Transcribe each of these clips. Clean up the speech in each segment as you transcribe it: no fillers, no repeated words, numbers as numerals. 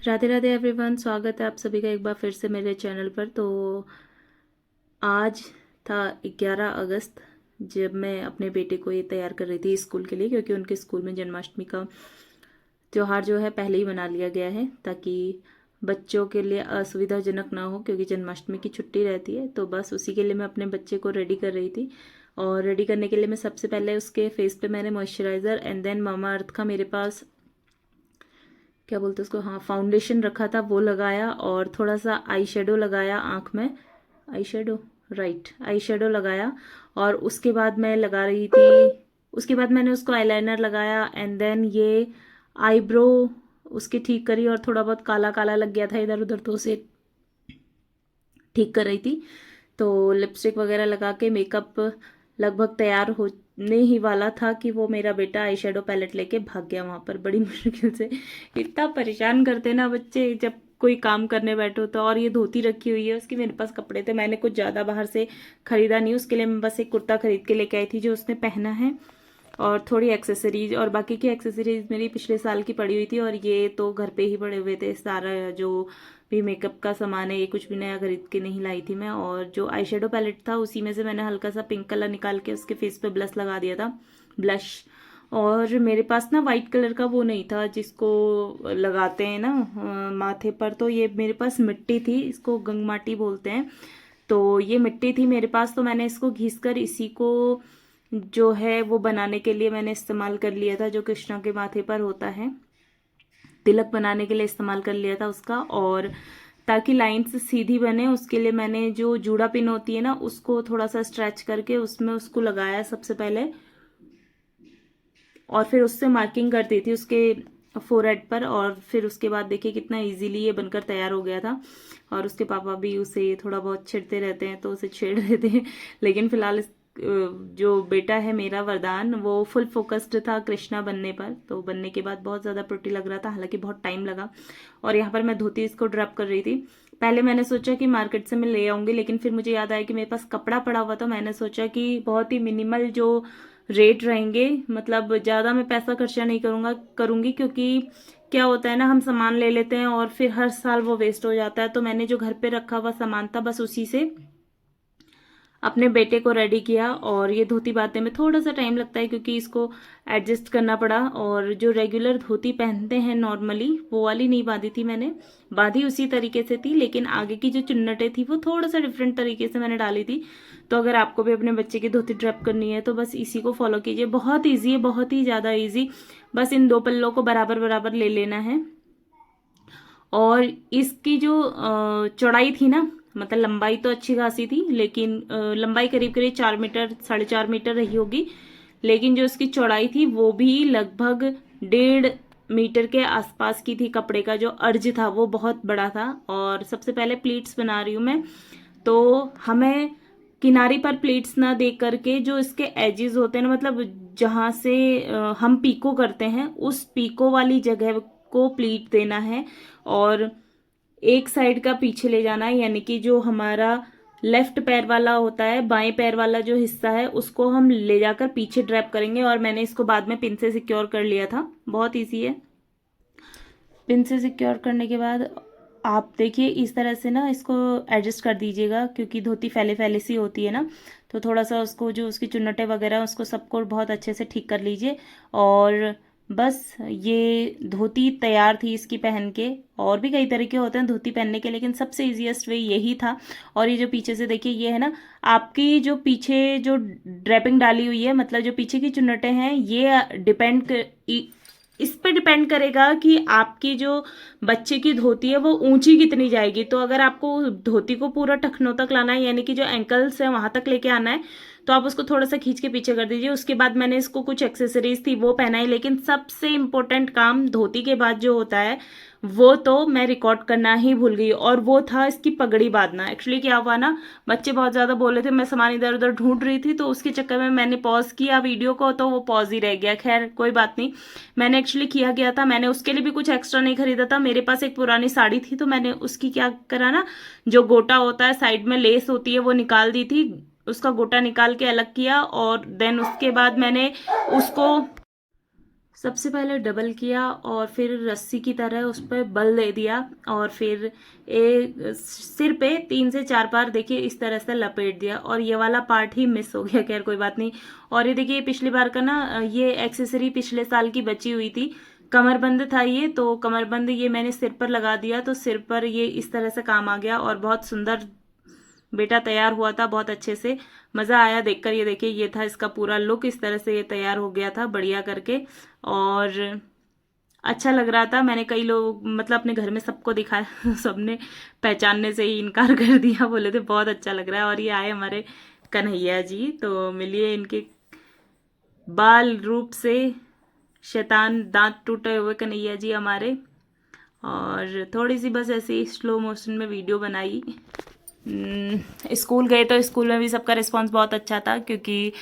Radhe Radhe everyone, स्वागत है आप सभी का एक बार फिर से मेरे चैनल पर। तो आज था 11 अगस्त, जब मैं अपने बेटे को ये तैयार कर रही थी स्कूल के लिए, क्योंकि उनके स्कूल में जन्माष्टमी का त्यौहार जो है पहले ही मना लिया गया है, ताकि बच्चों के लिए असुविधाजनक ना हो, क्योंकि जन्माष्टमी की छुट्टी रहती है। तो बस उसी के लिए मैं अपने बच्चे को रेडी कर रही थी। और रेडी करने के लिए मैं सबसे पहले उसके फेस पे मैंने मॉइस्चराइज़र एंड देन मामा अर्थ का मेरे पास क्या बोलते हैं उसको, हाँ, फाउंडेशन रखा था, वो लगाया। और थोड़ा सा आई शेडो लगाया आँख में, eye shadow, right, eye shadow लगाया। और उसके बाद मैं लगा रही थी, उसके बाद मैंने उसको आईलाइनर लगाया एंड देन ये आईब्रो उसकी ठीक करी। और थोड़ा बहुत काला काला लग गया था इधर उधर, तो उसे ठीक कर रही थी। तो लिपस्टिक वगैरह लगा के मेकअप लगभग तैयार होने ही वाला था कि वो मेरा बेटा आई शेडो पैलेट लेके भाग गया वहां पर, बड़ी मुश्किल से। इतना परेशान करते ना बच्चे जब कोई काम करने बैठो तो। और ये धोती रखी हुई है उसकी, मेरे पास कपड़े थे, मैंने कुछ ज़्यादा बाहर से खरीदा नहीं उसके लिए। मैं बस एक कुर्ता खरीद के लेके आई थी जो उसने पहना है, और थोड़ी एक्सेसरीज, और बाकी की एक्सेसरीज मेरी पिछले साल की पड़ी हुई थी। और ये तो घर पे ही पड़े हुए थे, सारा जो भी मेकअप का सामान है ये कुछ भी नया खरीद के नहीं लाई थी मैं। और जो आई शेडो पैलेट था उसी में से मैंने हल्का सा पिंक कलर निकाल के उसके फेस पे ब्लश लगा दिया था, ब्लश। और मेरे पास ना वाइट कलर का वो नहीं था जिसको लगाते हैं ना माथे पर, तो ये मेरे पास मिट्टी थी, इसको गंगमाटी बोलते हैं। तो ये मिट्टी थी मेरे पास, तो मैंने इसको घिस कर इसी को जो है वो बनाने के लिए मैंने इस्तेमाल कर लिया था, जो कृष्णा के माथे पर होता है, तिलक बनाने के लिए इस्तेमाल कर लिया था उसका। और ताकि लाइंस सीधी बने उसके लिए मैंने जो जूड़ा पिन होती है ना उसको थोड़ा सा स्ट्रेच करके उसमें उसको लगाया सबसे पहले, और फिर उससे मार्किंग कर दी थी उसके फोरहेड पर। और फिर उसके बाद देखिए कितना इजीली ये बनकर तैयार हो गया था। और उसके पापा भी उसे थोड़ा बहुत छेड़ते रहते हैं तो उसे छेड़ देते हैं, लेकिन फिलहाल जो बेटा है मेरा वरदान वो फुल फोकस्ड था कृष्णा बनने पर। तो बनने के बाद बहुत ज़्यादा प्रोटी लग रहा था, हालांकि बहुत टाइम लगा। और यहाँ पर मैं धोती इसको ड्रैप कर रही थी। पहले मैंने सोचा कि मार्केट से मैं ले आऊंगी, लेकिन फिर मुझे याद आया कि मेरे पास कपड़ा पड़ा हुआ था। मैंने सोचा कि बहुत ही मिनिमल जो रेट रहेंगे, मतलब ज़्यादा मैं पैसा खर्चा नहीं करूंगी, क्योंकि क्या होता है ना, हम सामान ले लेते हैं और फिर हर साल वो वेस्ट हो जाता है। तो मैंने जो घर पे रखा हुआ सामान था बस उसी से अपने बेटे को रेडी किया। और ये धोती बांधने में थोड़ा सा टाइम लगता है क्योंकि इसको एडजस्ट करना पड़ा। और जो रेगुलर धोती पहनते हैं नॉर्मली, वो वाली नहीं बांधी थी मैंने, बांधी उसी तरीके से थी, लेकिन आगे की जो चुन्नटें थी वो थोड़ा सा डिफरेंट तरीके से मैंने डाली थी। तो अगर आपको भी अपने बच्चे की धोती ड्रैप करनी है तो बस इसी को फॉलो कीजिए, बहुत ईजी है, बहुत ही ज़्यादा ईजी। बस इन दो पल्लों को बराबर बराबर ले लेना है। और इसकी जो चौड़ाई थी ना, मतलब लंबाई तो अच्छी खासी थी, लेकिन लंबाई करीब करीब 4 मीटर 4.5 मीटर रही होगी, लेकिन जो इसकी चौड़ाई थी वो भी लगभग 1.5 मीटर के आसपास की थी। कपड़े का जो अर्ज था वो बहुत बड़ा था। और सबसे पहले प्लीट्स बना रही हूँ मैं, तो हमें किनारी पर प्लीट्स ना दे करके जो इसके एजेस होते हैं ना, मतलब जहां से हम पीको करते हैं उस पीको वाली जगह को प्लीट देना है। और एक साइड का पीछे ले जाना है, यानी कि जो हमारा लेफ्ट पैर वाला होता है, बाएं पैर वाला जो हिस्सा है उसको हम ले जाकर पीछे ड्रैप करेंगे। और मैंने इसको बाद में पिन से सिक्योर कर लिया था, बहुत इजी है। पिन से सिक्योर करने के बाद आप देखिए इस तरह से ना इसको एडजस्ट कर दीजिएगा, क्योंकि धोती फैले फैले सी होती है ना, तो थोड़ा सा उसको जो उसकी चुन्नटें वगैरह उसको सबको बहुत अच्छे से ठीक कर लीजिए। और बस ये धोती तैयार थी इसकी पहन के। और भी कई तरीके होते हैं धोती पहनने के, लेकिन सबसे इजीएस्ट वे यही था। और ये जो पीछे से देखिए ये है ना, आपकी जो पीछे जो ड्रेपिंग डाली हुई है, मतलब जो पीछे की चुन्नटें हैं, ये इस पे डिपेंड करेगा कि आपकी जो बच्चे की धोती है वो ऊंची कितनी जाएगी। तो अगर आपको धोती को पूरा टखनों तक लाना है, यानी कि जो एंकल्स है वहां तक लेके आना है, तो आप उसको थोड़ा सा खींच के पीछे कर दीजिए। उसके बाद मैंने इसको कुछ एक्सेसरीज थी वो पहनाई, लेकिन सबसे इंपॉर्टेंट काम धोती के बाद जो होता है वो तो मैं रिकॉर्ड करना ही भूल गई, और वो था इसकी पगड़ी बांधना। एक्चुअली क्या हुआ ना, बच्चे बहुत ज्यादा बोल रहे थे, मैं सामान इधर उधर ढूंढ रही थी, तो उसके चक्कर में मैंने पॉज किया वीडियो को तो वो पॉज ही रह गया। खैर कोई बात नहीं, मैंने एक्चुअली किया गया था, मैंने उसके लिए भी कुछ एक्स्ट्रा नहीं खरीदा था। मेरे पास एक पुरानी साड़ी थी तो मैंने उसकी क्या करा ना, जो गोटा होता है साइड में लेस होती है वो निकाल दी थी, उसका गोटा निकाल के अलग किया। और देन उसके बाद मैंने उसको सबसे पहले डबल किया और फिर रस्सी की तरह उस पर बल दे दिया और फिर सिर पे 3 से 4 बार देखिए इस तरह से लपेट दिया और ये वाला पार्ट ही मिस हो गया। खैर कोई बात नहीं। और ये देखिए पिछली बार का ना ये एक्सेसरी पिछले साल की बची हुई थी, कमरबंद था ये, तो कमरबंद ये मैंने सिर पर लगा दिया तो सिर पर ये इस तरह से काम आ गया और बहुत सुंदर बेटा तैयार हुआ था, बहुत अच्छे से मज़ा आया देखकर। ये देखिए ये था इसका पूरा लुक, इस तरह से ये तैयार हो गया था बढ़िया करके और अच्छा लग रहा था। मैंने कई लोग मतलब अपने घर में सबको दिखाया सबने पहचानने से ही इनकार कर दिया, बोले थे बहुत अच्छा लग रहा है। और ये आए हमारे कन्हैया जी, तो मिलिए इनके बाल रूप से शैतान दांत टूटे हुए कन्हैया जी हमारे। और थोड़ी सी बस ऐसे ही स्लो मोशन में वीडियो बनाई। स्कूल गए तो स्कूल में भी सबका रिस्पांस बहुत अच्छा था, क्योंकि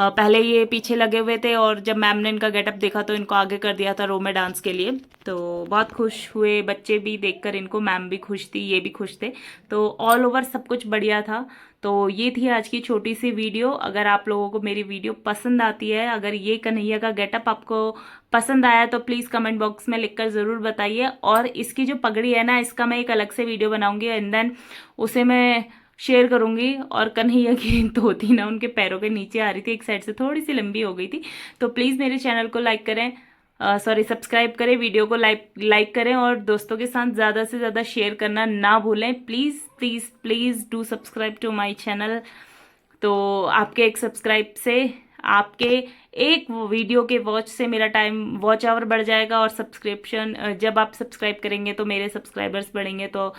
पहले ये पीछे लगे हुए थे और जब मैम ने इनका गेटअप देखा तो इनको आगे कर दिया था रो में डांस के लिए। तो बहुत खुश हुए बच्चे भी देखकर इनको, मैम भी खुश थी, ये भी खुश थे। तो ऑल ओवर सब कुछ बढ़िया था। तो ये थी आज की छोटी सी वीडियो। अगर आप लोगों को मेरी वीडियो पसंद आती है, अगर ये कन्हैया का गेटअप आपको पसंद आया तो प्लीज़ कमेंट बॉक्स में लिखकर ज़रूर बताइए। और इसकी जो पगड़ी है ना, इसका मैं एक अलग से वीडियो बनाऊंगी एंड देन उसे मैं शेयर करूंगी। और कन्हैया की धोती ना उनके पैरों के नीचे आ रही थी, एक साइड से थोड़ी सी लंबी हो गई थी। तो प्लीज़ मेरे चैनल को लाइक करें, सब्सक्राइब करें, वीडियो को लाइक करें और दोस्तों के साथ ज़्यादा से ज़्यादा शेयर करना ना भूलें। Please please please do subscribe to my channel. तो आपके एक सब्सक्राइब से, आपके एक वीडियो के वॉच से मेरा वॉच आवर बढ़ जाएगा और सब्सक्रिप्शन, जब आप सब्सक्राइब करेंगे तो मेरे सब्सक्राइबर्स बढ़ेंगे, तो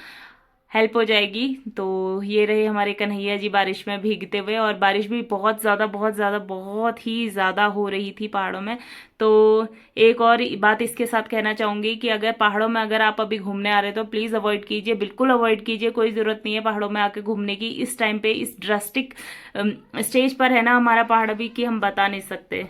हेल्प हो जाएगी। तो ये रहे हमारे कन्हैया जी बारिश में भीगते हुए, और बारिश भी बहुत ज़्यादा बहुत ज़्यादा बहुत ही ज़्यादा हो रही थी पहाड़ों में। तो एक और बात इसके साथ कहना चाहूँगी कि अगर पहाड़ों में अगर आप अभी घूमने आ रहे हो तो प्लीज़ अवॉइड कीजिए, बिल्कुल अवॉइड कीजिए। कोई ज़रूरत नहीं है पहाड़ों में आके घूमने की इस टाइम पे, इस ड्रास्टिक स्टेज पर है ना हमारा पहाड़ अभी कि हम बता नहीं सकते।